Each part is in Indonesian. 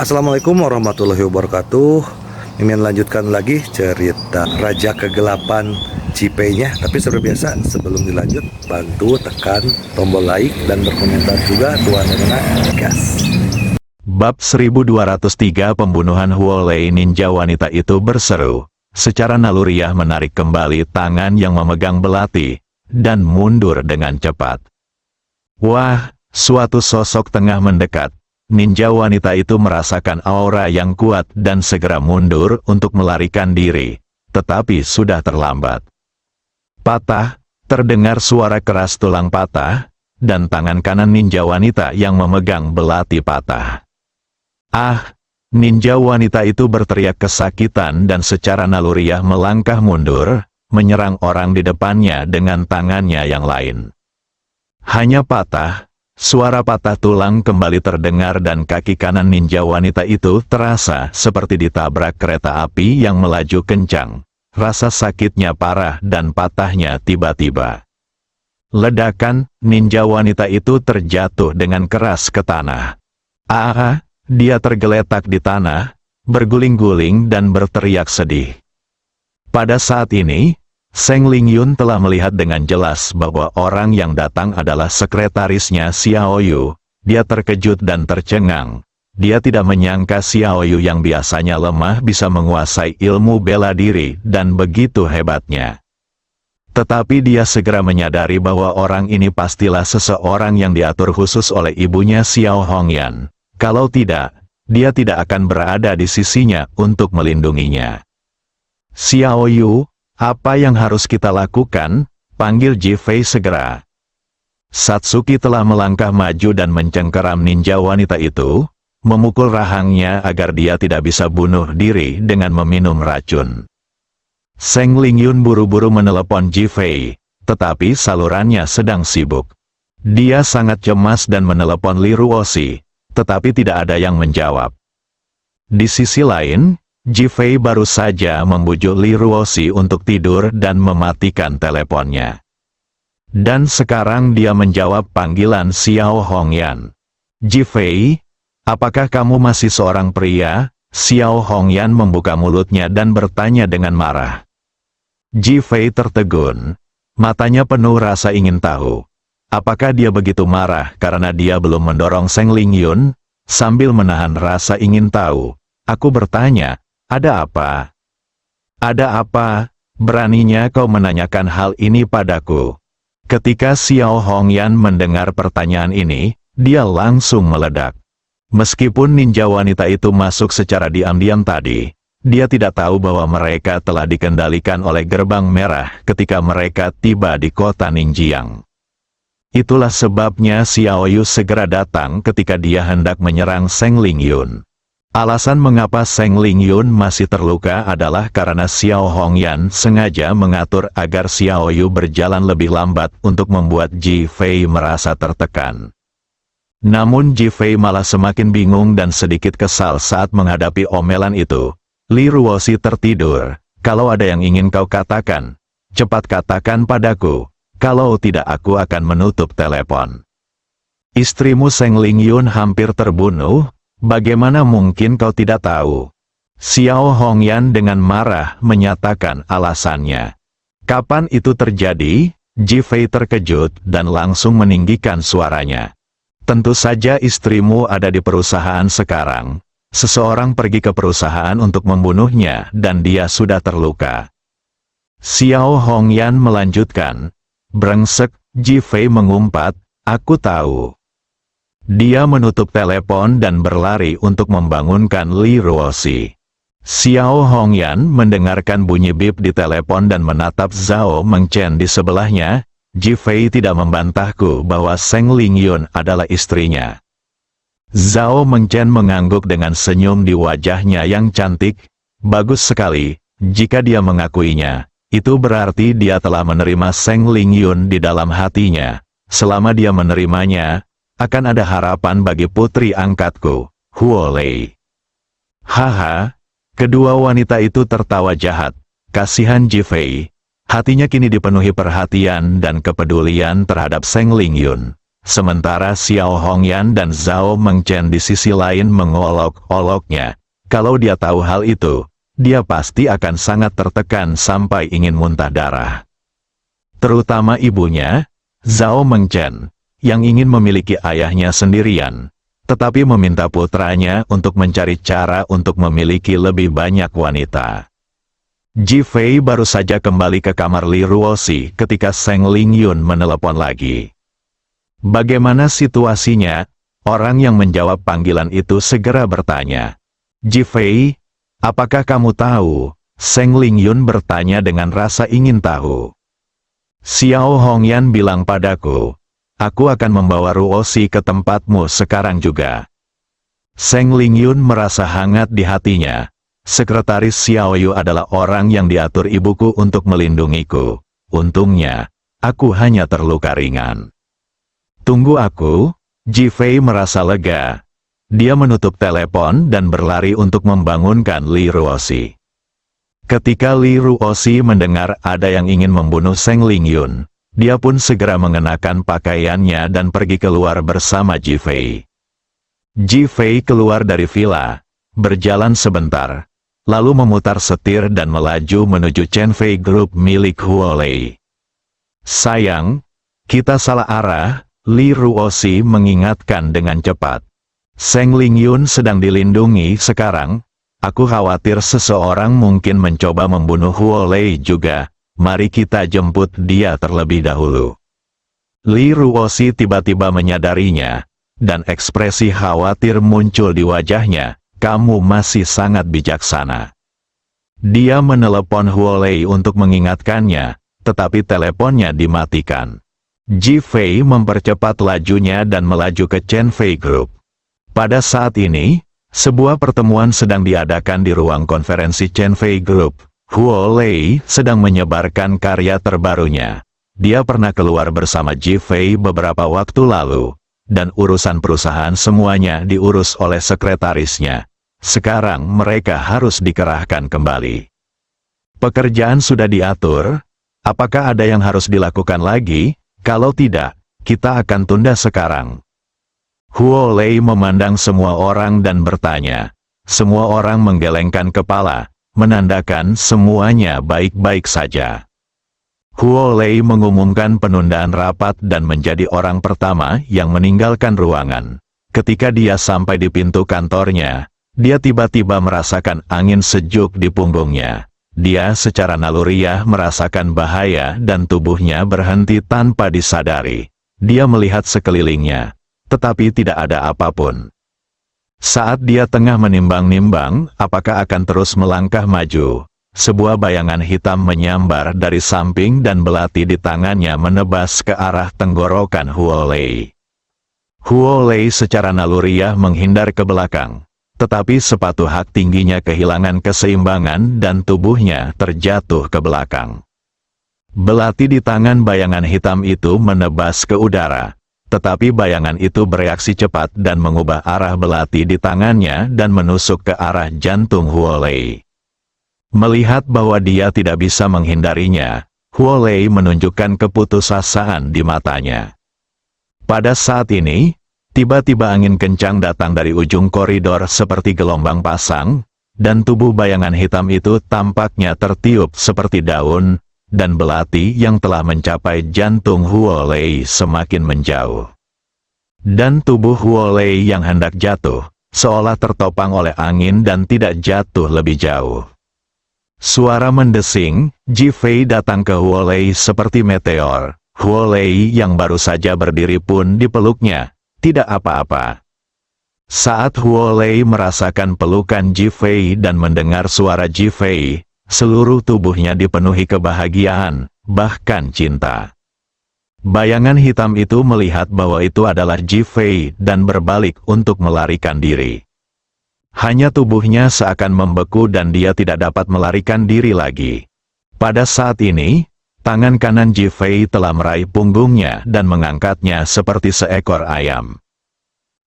Assalamualaikum warahmatullahi wabarakatuh. Mimin lanjutkan lagi cerita Raja Kegelapan Cipenya. Tapi seperti biasa, sebelum dilanjut, bantu tekan tombol like dan berkomentar juga. Tuan Rena, gas. Bab 1203 Pembunuhan Huolei. Ninja wanita itu berseru secara naluriah, menarik kembali tangan yang memegang belati, dan mundur dengan cepat. Wah, suatu sosok tengah mendekat. Ninja wanita itu merasakan aura yang kuat dan segera mundur untuk melarikan diri, tetapi sudah terlambat. Patah, terdengar suara keras tulang patah, dan tangan kanan ninja wanita yang memegang belati patah. Ah! Ninja wanita itu berteriak kesakitan dan secara naluriah melangkah mundur, menyerang orang di depannya dengan tangannya yang lain. Hanya patah. Suara patah tulang kembali terdengar dan kaki kanan ninja wanita itu terasa seperti ditabrak kereta api yang melaju kencang. Rasa sakitnya parah dan patahnya tiba-tiba. Ledakan, ninja wanita itu terjatuh dengan keras ke tanah. Dia tergeletak di tanah, berguling-guling dan berteriak sedih. Pada saat ini, Seng Lingyun telah melihat dengan jelas bahwa orang yang datang adalah sekretarisnya Xiao Yu. Dia terkejut dan tercengang. Dia tidak menyangka Xiao Yu yang biasanya lemah bisa menguasai ilmu bela diri dan begitu hebatnya. Tetapi dia segera menyadari bahwa orang ini pastilah seseorang yang diatur khusus oleh ibunya Xiao Hongyan. Kalau tidak, dia tidak akan berada di sisinya untuk melindunginya. Xiao Yu, apa yang harus kita lakukan? Panggil Ji Fei segera. Satsuki telah melangkah maju dan mencengkeram ninja wanita itu, memukul rahangnya agar dia tidak bisa bunuh diri dengan meminum racun. Seng Lingyun buru-buru menelepon Ji Fei, tetapi salurannya sedang sibuk. Dia sangat cemas dan menelepon Li Ruoxi, tetapi tidak ada yang menjawab. Di sisi lain, Ji Fei baru saja membujuk Li Ruoxi untuk tidur dan mematikan teleponnya. Dan sekarang dia menjawab panggilan Xiao Hongyan. Ji Fei, apakah kamu masih seorang pria? Xiao Hongyan membuka mulutnya dan bertanya dengan marah. Ji Fei tertegun. Matanya penuh rasa ingin tahu. Apakah dia begitu marah karena dia belum mendorong Seng Lingyun? Sambil menahan rasa ingin tahu, aku bertanya, ada apa? Ada apa? Beraninya kau menanyakan hal ini padaku? Ketika Xiao Hongyan mendengar pertanyaan ini, dia langsung meledak. Meskipun ninja wanita itu masuk secara diam-diam tadi, dia tidak tahu bahwa mereka telah dikendalikan oleh Gerbang Merah ketika mereka tiba di kota Ningjiang. Itulah sebabnya Xiao Yu segera datang ketika dia hendak menyerang Seng Lingyun. Alasan mengapa Seng Lingyun masih terluka adalah karena Xiao Hongyan sengaja mengatur agar Xiao Yu berjalan lebih lambat untuk membuat Ji Fei merasa tertekan. Namun Ji Fei malah semakin bingung dan sedikit kesal saat menghadapi omelan itu. Li Ruoxi tertidur. Kalau ada yang ingin kau katakan, cepat katakan padaku. Kalau tidak aku akan menutup telepon. Istrimu Seng Lingyun hampir terbunuh, bagaimana mungkin kau tidak tahu? Xiao Hongyan dengan marah menyatakan alasannya. Kapan itu terjadi? Ji Fei terkejut dan langsung meninggikan suaranya. Tentu saja istrimu ada di perusahaan sekarang. Seseorang pergi ke perusahaan untuk membunuhnya dan dia sudah terluka. Xiao Hongyan melanjutkan. Brengsek, Ji Fei mengumpat, aku tahu. Dia menutup telepon dan berlari untuk membangunkan Li Ruoxi. Xiao Hongyan mendengarkan bunyi bip di telepon dan menatap Zhao Mengchen di sebelahnya. Ji Fei tidak membantahku bahwa Seng Lingyun adalah istrinya. Zhao Mengchen mengangguk dengan senyum di wajahnya yang cantik. Bagus sekali, jika dia mengakuinya. Itu berarti dia telah menerima Seng Lingyun di dalam hatinya. Selama dia menerimanya, akan ada harapan bagi putri angkatku, Huolei. Haha, kedua wanita itu tertawa jahat. Kasihan Ji Fei. Hatinya kini dipenuhi perhatian dan kepedulian terhadap Seng Lingyun. sementara Xiao Hongyan dan Zhao Mengchen di sisi lain mengolok-oloknya. Kalau dia tahu hal itu, dia pasti akan sangat tertekan sampai ingin muntah darah. Terutama ibunya, Zhao Mengchen, yang ingin memiliki ayahnya sendirian, tetapi meminta putranya untuk mencari cara untuk memiliki lebih banyak wanita. Ji Fei baru saja kembali ke kamar Li Ruoxi ketika Seng Lingyun menelepon lagi. Bagaimana situasinya? Orang yang menjawab panggilan itu segera bertanya. Ji Fei, apakah kamu tahu? Seng Lingyun bertanya dengan rasa ingin tahu. Xiao Hongyan bilang padaku, aku akan membawa Ruoxi ke tempatmu sekarang juga. Seng Lingyun merasa hangat di hatinya. Sekretaris Xiao Yu adalah orang yang diatur ibuku untuk melindungiku. Untungnya, aku hanya terluka ringan. Tunggu aku. Ji Fei merasa lega. Dia menutup telepon dan berlari untuk membangunkan Li Ruoxi. Ketika Li Ruoxi mendengar ada yang ingin membunuh Seng Lingyun, dia pun segera mengenakan pakaiannya dan pergi keluar bersama Ji Fei. Ji Fei keluar dari villa, berjalan sebentar, lalu memutar setir dan melaju menuju Chen Fei Group milik Huolei. Sayang, kita salah arah, Li Ruoxi mengingatkan dengan cepat. Seng Lingyun sedang dilindungi sekarang. Aku khawatir seseorang mungkin mencoba membunuh Huolei juga. Mari kita jemput dia terlebih dahulu. Li Ruoxi tiba-tiba menyadarinya, dan ekspresi khawatir muncul di wajahnya. Kamu masih sangat bijaksana. Dia menelepon Huolei untuk mengingatkannya, tetapi teleponnya dimatikan. Ji Fei mempercepat lajunya dan melaju ke Chen Fei Group. Pada saat ini, sebuah pertemuan sedang diadakan di ruang konferensi Chen Fei Group. Huolei sedang menyebarkan karya terbarunya. Dia pernah keluar bersama Ji Fei beberapa waktu lalu, dan urusan perusahaan semuanya diurus oleh sekretarisnya. Sekarang mereka harus dikerahkan kembali. Pekerjaan sudah diatur. Apakah ada yang harus dilakukan lagi? Kalau tidak, kita akan tunda sekarang. Huolei memandang semua orang dan bertanya. Semua orang menggelengkan kepala, menandakan semuanya baik-baik saja. Huolei mengumumkan penundaan rapat dan menjadi orang pertama yang meninggalkan ruangan. Ketika dia sampai di pintu kantornya, dia tiba-tiba merasakan angin sejuk di punggungnya. Dia secara naluriah merasakan bahaya dan tubuhnya berhenti tanpa disadari. Dia melihat sekelilingnya, tetapi tidak ada apapun. Saat dia tengah menimbang-nimbang apakah akan terus melangkah maju, sebuah bayangan hitam menyambar dari samping dan belati di tangannya menebas ke arah tenggorokan Huolei. Huolei secara naluriah menghindar ke belakang, tetapi sepatu hak tingginya kehilangan keseimbangan dan tubuhnya terjatuh ke belakang. Belati di tangan bayangan hitam itu menebas ke udara. Tetapi bayangan itu bereaksi cepat dan mengubah arah belati di tangannya dan menusuk ke arah jantung Huolei. Melihat bahwa dia tidak bisa menghindarinya, Huolei menunjukkan keputusasaan di matanya. Pada saat ini, tiba-tiba angin kencang datang dari ujung koridor seperti gelombang pasang, dan tubuh bayangan hitam itu tampaknya tertiup seperti daun, dan belati yang telah mencapai jantung Huolei semakin menjauh. Dan tubuh Huolei yang hendak jatuh, seolah tertopang oleh angin dan tidak jatuh lebih jauh. Suara mendesing, Ji Fei datang ke Huolei seperti meteor. Huolei yang baru saja berdiri pun dipeluknya, tidak apa-apa. Saat Huolei merasakan pelukan Ji Fei dan mendengar suara Ji Fei, seluruh tubuhnya dipenuhi kebahagiaan, bahkan cinta. Bayangan hitam itu melihat bahwa itu adalah Ji Fei dan berbalik untuk melarikan diri. Hanya tubuhnya seakan membeku dan dia tidak dapat melarikan diri lagi. Pada saat ini, tangan kanan Ji Fei telah meraih punggungnya dan mengangkatnya seperti seekor ayam.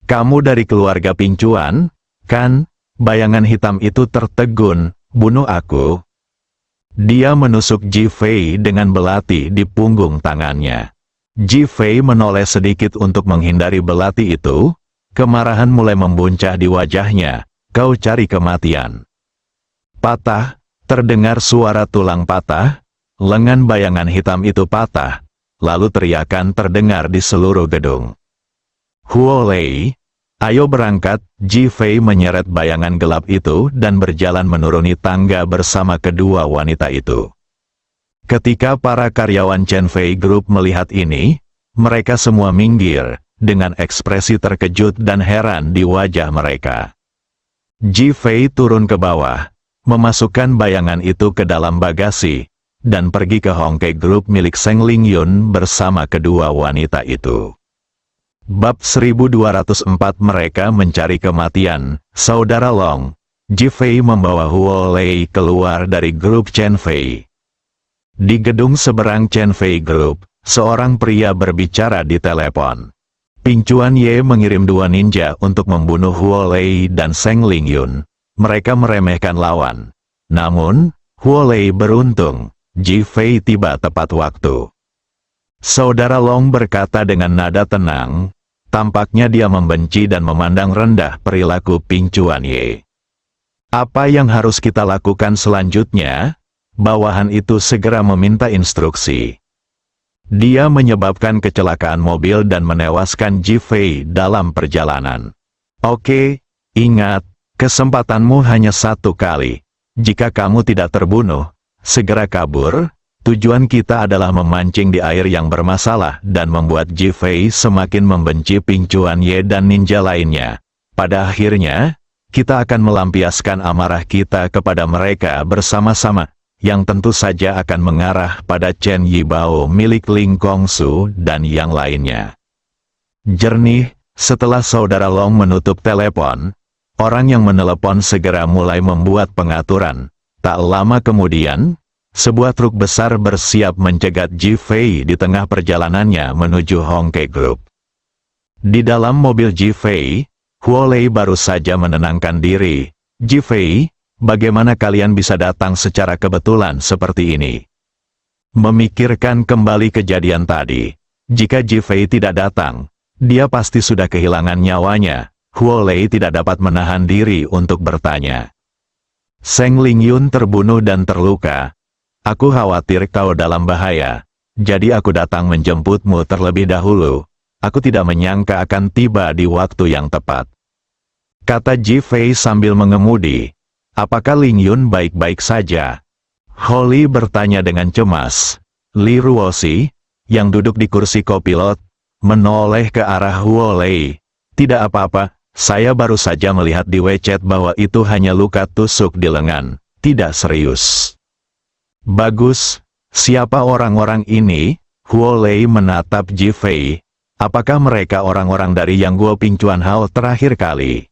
Kamu dari keluarga Pingcuan, kan? Bayangan hitam itu tertegun, bunuh aku. Dia menusuk Ji Fei dengan belati di punggung tangannya. Ji Fei menoleh sedikit untuk menghindari belati itu. Kemarahan mulai membuncah di wajahnya. Kau cari kematian. Patah, terdengar suara tulang patah. Lengan bayangan hitam itu patah. Lalu teriakan terdengar di seluruh gedung. Huo Lei, ayo berangkat. Ji Fei menyeret bayangan gelap itu dan berjalan menuruni tangga bersama kedua wanita itu. Ketika para karyawan Chen Fei Group melihat ini, mereka semua minggir, dengan ekspresi terkejut dan heran di wajah mereka. Ji Fei turun ke bawah, memasukkan bayangan itu ke dalam bagasi, dan pergi ke Hongke Group milik Seng Lingyun bersama kedua wanita itu. Bab 1204 Mereka Mencari Kematian. Saudara Long, Ji Fei membawa Huo Lei keluar dari grup Chen Fei. Di gedung seberang Chen Fei Group, seorang pria berbicara di telepon. Ping Chuan Ye mengirim 2 ninja untuk membunuh Huo Lei dan Seng Lingyun. Mereka meremehkan lawan. Namun, Huo Lei beruntung, Ji Fei tiba tepat waktu. Saudara Long berkata dengan nada tenang, tampaknya dia membenci dan memandang rendah perilaku Ping Chuan Ye. Apa yang harus kita lakukan selanjutnya? Bawahan itu segera meminta instruksi. Dia menyebabkan kecelakaan mobil dan menewaskan Ji Fei dalam perjalanan. Oke, ingat, kesempatanmu hanya 1 kali. Jika kamu tidak terbunuh, segera kabur. Tujuan kita adalah memancing di air yang bermasalah dan membuat Ji Fei semakin membenci Ping Chuan Ye dan ninja lainnya. Pada akhirnya, kita akan melampiaskan amarah kita kepada mereka bersama-sama, yang tentu saja akan mengarah pada Chen Yibao milik Ling Kongsu dan yang lainnya. Jernih, setelah saudara Long menutup telepon, orang yang menelepon segera mulai membuat pengaturan. Tak lama kemudian, sebuah truk besar bersiap mencegat Ji Fei di tengah perjalanannya menuju Hongke Group. Di dalam mobil Ji Fei, Huo Lei baru saja menenangkan diri. Ji Fei, bagaimana kalian bisa datang secara kebetulan seperti ini? Memikirkan kembali kejadian tadi, jika Ji Fei tidak datang, dia pasti sudah kehilangan nyawanya. Huo Lei tidak dapat menahan diri untuk bertanya. Seng Lingyun terbunuh dan terluka. Aku khawatir kau dalam bahaya, jadi aku datang menjemputmu terlebih dahulu. Aku tidak menyangka akan tiba di waktu yang tepat. Kata Ji Fei sambil mengemudi. Apakah Lingyun baik-baik saja? Holly bertanya dengan cemas. Li Ruoxi, yang duduk di kursi kopilot, menoleh ke arah Huo Lei. Tidak apa-apa, saya baru saja melihat di WeChat bahwa itu hanya luka tusuk di lengan, tidak serius. Bagus, siapa orang-orang ini? Huo Lei menatap Ji Fei. Apakah mereka orang-orang dari yang Guo Ping Chuan Hao terakhir kali?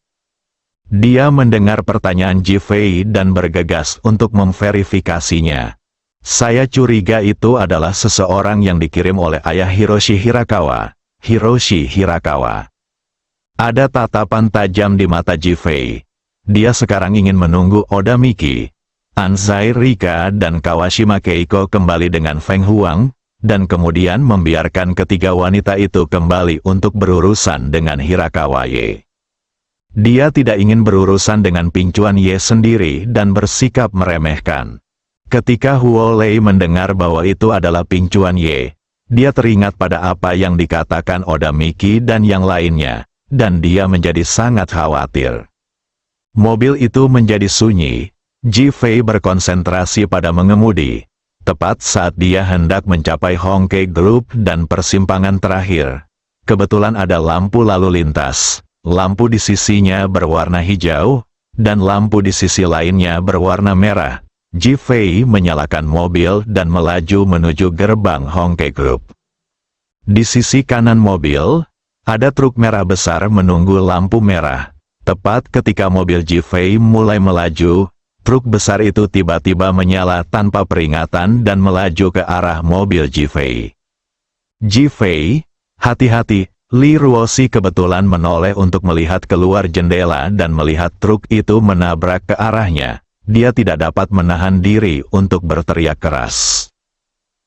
Dia mendengar pertanyaan Ji Fei dan bergegas untuk memverifikasinya. Saya curiga itu adalah seseorang yang dikirim oleh ayah Hiroshi Hirakawa. Hiroshi Hirakawa. Ada tatapan tajam di mata Ji Fei. Dia sekarang ingin menunggu Oda Miki, Anzai Rika dan Kawashima Keiko kembali dengan Feng Huang, dan kemudian membiarkan ketiga wanita itu kembali untuk berurusan dengan Hirakawa Ye. Dia tidak ingin berurusan dengan Ping Chuan Ye sendiri dan bersikap meremehkan. Ketika Huo Lei mendengar bahwa itu adalah Ping Chuan Ye, dia teringat pada apa yang dikatakan Oda Miki dan yang lainnya, dan dia menjadi sangat khawatir. Mobil itu menjadi sunyi. Ji Fei berkonsentrasi pada mengemudi. Tepat saat dia hendak mencapai Hongke Group dan persimpangan terakhir, kebetulan ada lampu lalu lintas. Lampu di sisinya berwarna hijau, dan lampu di sisi lainnya berwarna merah. Ji Fei menyalakan mobil dan melaju menuju gerbang Hongke Group. Di sisi kanan mobil, ada truk merah besar menunggu lampu merah. Tepat ketika mobil Ji Fei mulai melaju, truk besar itu tiba-tiba menyala tanpa peringatan dan melaju ke arah mobil Ji Fei. Ji Fei, hati-hati. Li Ruoxi kebetulan menoleh untuk melihat keluar jendela dan melihat truk itu menabrak ke arahnya. Dia tidak dapat menahan diri untuk berteriak keras.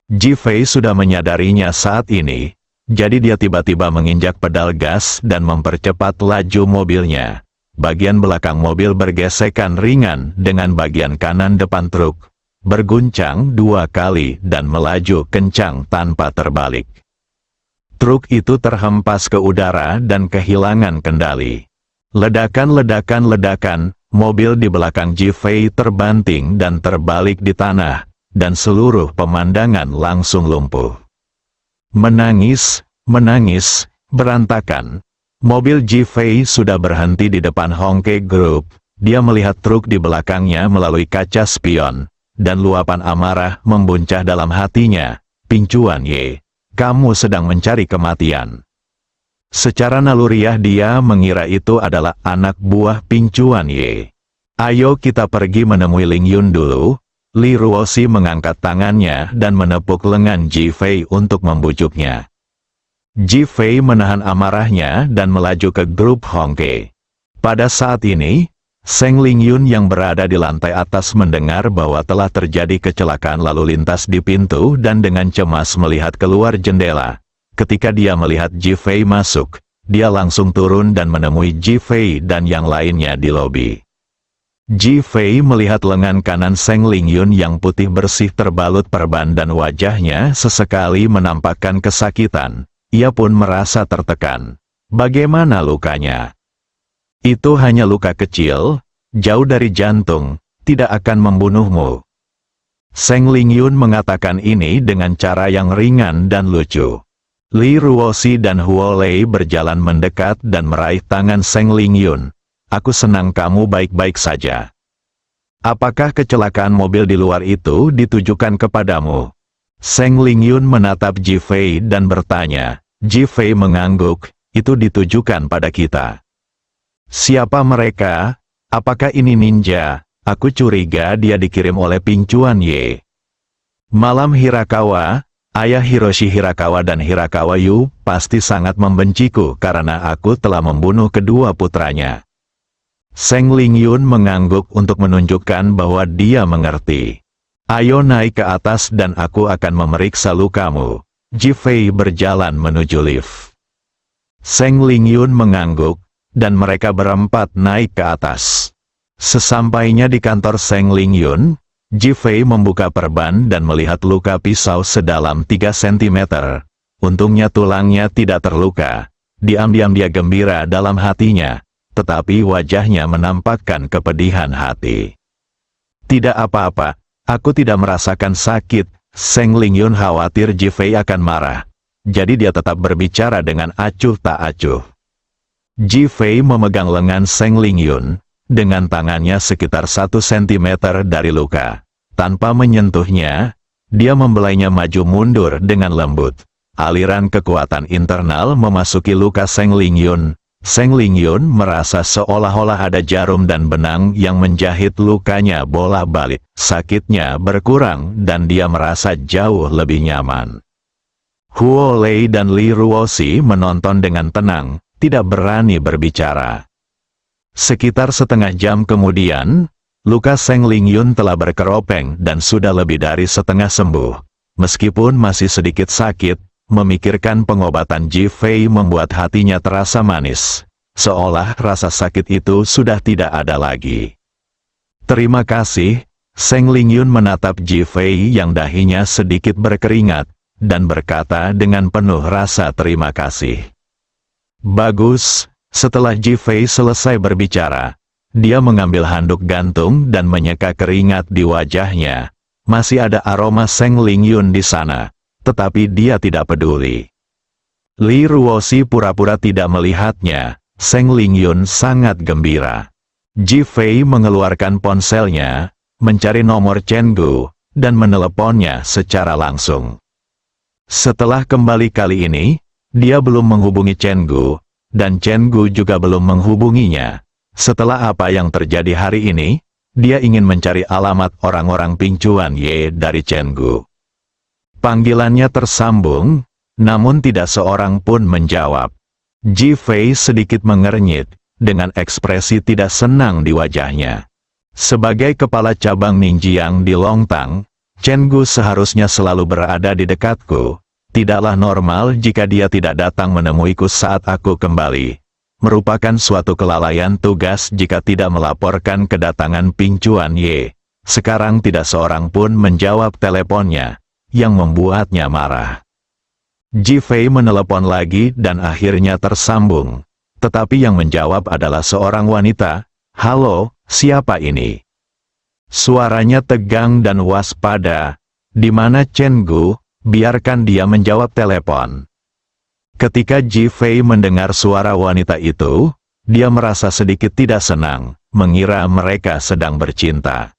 Ji Fei sudah menyadarinya saat ini. Jadi dia tiba-tiba menginjak pedal gas dan mempercepat laju mobilnya. Bagian belakang mobil bergesekan ringan dengan bagian kanan depan truk. Berguncang 2 kali dan melaju kencang tanpa terbalik. Truk itu terhempas ke udara dan kehilangan kendali. Ledakan, mobil di belakang Ji-Fei terbanting dan terbalik di tanah, dan seluruh pemandangan langsung lumpuh. Menangis, berantakan. Mobil Ji-Fei sudah berhenti di depan Hongke Group. Dia melihat truk di belakangnya melalui kaca spion, dan luapan amarah membuncah dalam hatinya. Ping Chuan Ye, kamu sedang mencari kematian. Secara naluriah dia mengira itu adalah anak buah Ping Chuan Ye. Ayo kita pergi menemui Ling Yun dulu. Li Ruoxi mengangkat tangannya dan menepuk lengan Ji-Fei untuk membujuknya. Ji-Fei menahan amarahnya dan melaju ke grup Hongke. Pada saat ini, Seng Ling Yun yang berada di lantai atas mendengar bahwa telah terjadi kecelakaan lalu lintas di pintu dan dengan cemas melihat keluar jendela. Ketika dia melihat Ji-Fei masuk, dia langsung turun dan menemui Ji-Fei dan yang lainnya di lobi. Ji-Fei melihat lengan kanan Seng Ling Yun yang putih bersih terbalut perban dan wajahnya sesekali menampakkan kesakitan. Ia pun merasa tertekan. Bagaimana lukanya? Itu hanya luka kecil, jauh dari jantung, tidak akan membunuhmu. Seng Ling Yun mengatakan ini dengan cara yang ringan dan lucu. Li Ruoxi dan Huo Lei berjalan mendekat dan meraih tangan Seng Ling Yun. Aku senang kamu baik-baik saja. Apakah kecelakaan mobil di luar itu ditujukan kepadamu? Seng Ling Yun menatap Ji-Fei dan bertanya. Ji-Fei mengangguk, itu ditujukan pada kita. Siapa mereka? Apakah ini ninja? Aku curiga dia dikirim oleh Ping Chuan Ye. Malam Hirakawa, ayah Hiroshi Hirakawa dan Hirakawa Yu pasti sangat membenciku karena aku telah membunuh kedua putranya. Seng Ling Yun mengangguk untuk menunjukkan bahwa dia mengerti. Ayo naik ke atas dan aku akan memeriksa lukamu. Ji-Fei berjalan menuju lift. Seng Ling Yun mengangguk, dan mereka berempat naik ke atas. Sesampainya di kantor Seng Ling Yun, Ji-Fei membuka perban dan melihat luka pisau sedalam 3 cm. Untungnya tulangnya tidak terluka. Diam-diam dia gembira dalam hatinya. Tetapi wajahnya menampakkan kepedihan hati. Tidak apa-apa, aku tidak merasakan sakit. Seng Ling Yun khawatir Ji-Fei akan marah. Jadi dia tetap berbicara dengan acuh tak acuh. Ji-Fei memegang lengan Seng Ling Yun, dengan tangannya sekitar 1 cm dari luka. Tanpa menyentuhnya, dia membelainya maju mundur dengan lembut. Aliran kekuatan internal memasuki luka Seng Ling Yun. Seng Ling Yun merasa seolah-olah ada jarum dan benang yang menjahit lukanya bolak-balik. Sakitnya berkurang dan dia merasa jauh lebih nyaman. Huo Lei dan Li Ruoxi menonton dengan tenang, tidak berani berbicara. Sekitar setengah jam kemudian, luka Seng Ling Yun telah berkeropeng dan sudah lebih dari setengah sembuh. Meskipun masih sedikit sakit, memikirkan pengobatan Ji-Fei membuat hatinya terasa manis. Seolah rasa sakit itu sudah tidak ada lagi. Terima kasih, Seng Ling Yun menatap Ji-Fei yang dahinya sedikit berkeringat, dan berkata dengan penuh rasa terima kasih. Bagus, setelah Ji-Fei selesai berbicara, dia mengambil handuk gantung dan menyeka keringat di wajahnya. Masih ada aroma Seng Ling Yun di sana. Tetapi dia tidak peduli. Li Ruoxi pura-pura tidak melihatnya. Seng Ling Yun sangat gembira. Ji-Fei mengeluarkan ponselnya, mencari nomor Chen Gu, dan meneleponnya secara langsung. Setelah kembali kali ini, dia belum menghubungi Chen Gu, dan Chen Gu juga belum menghubunginya. Setelah apa yang terjadi hari ini, dia ingin mencari alamat orang-orang Ping Chuan Ye dari Chen Gu. Panggilannya tersambung, namun tidak seorang pun menjawab. Ji-Fei sedikit mengernyit, dengan ekspresi tidak senang di wajahnya. Sebagai kepala cabang Ningjiang di Longtang, Chen Gu seharusnya selalu berada di dekatku, Tidaklah normal jika dia tidak datang menemuiku saat aku kembali. Merupakan suatu kelalaian tugas jika tidak melaporkan kedatangan Ping Chuan Ye. Sekarang tidak seorang pun menjawab teleponnya, yang membuatnya marah. Ji Fei menelepon lagi dan akhirnya tersambung. Tetapi yang menjawab adalah seorang wanita. "Halo, siapa ini?" Suaranya tegang dan waspada. "Di mana Chen Gu?" Biarkan dia menjawab telepon. Ketika Ji Fei mendengar suara wanita itu, dia merasa sedikit tidak senang, mengira mereka sedang bercinta.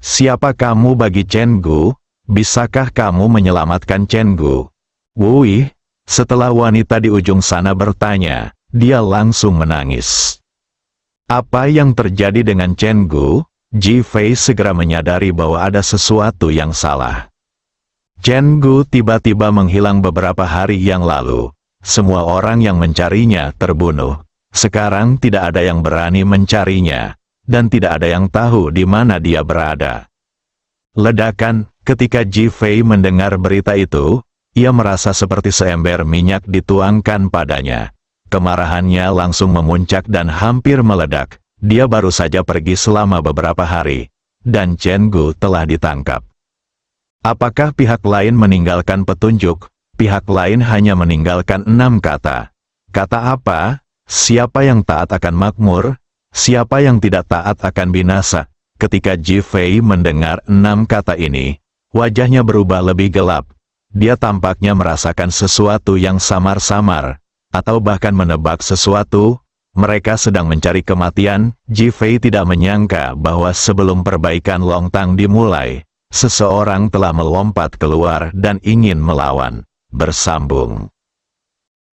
"Siapa kamu bagi Chen Gu? Bisakah kamu menyelamatkan Chen Gu?" "Wui." Setelah wanita di ujung sana bertanya, dia langsung menangis. Apa yang terjadi dengan Chen Gu? Ji Fei segera menyadari bahwa ada sesuatu yang salah. Chen Gu tiba-tiba menghilang beberapa hari yang lalu. Semua orang yang mencarinya terbunuh. Sekarang tidak ada yang berani mencarinya, dan tidak ada yang tahu di mana dia berada. Ledakan. Ketika Ji Fei mendengar berita itu, ia merasa seperti seember minyak dituangkan padanya. Kemarahannya langsung memuncak dan hampir meledak. Dia baru saja pergi selama beberapa hari, dan Chen Gu telah ditangkap. Apakah pihak lain meninggalkan petunjuk? Pihak lain hanya meninggalkan 6 kata. Kata apa? Siapa yang taat akan makmur? Siapa yang tidak taat akan binasa? Ketika Ji Fei mendengar 6 kata ini, wajahnya berubah lebih gelap. Dia tampaknya merasakan sesuatu yang samar-samar, atau bahkan menebak sesuatu. Mereka sedang mencari kematian. Ji Fei tidak menyangka bahwa sebelum perbaikan Longtang dimulai, seseorang telah melompat keluar dan ingin melawan. Bersambung.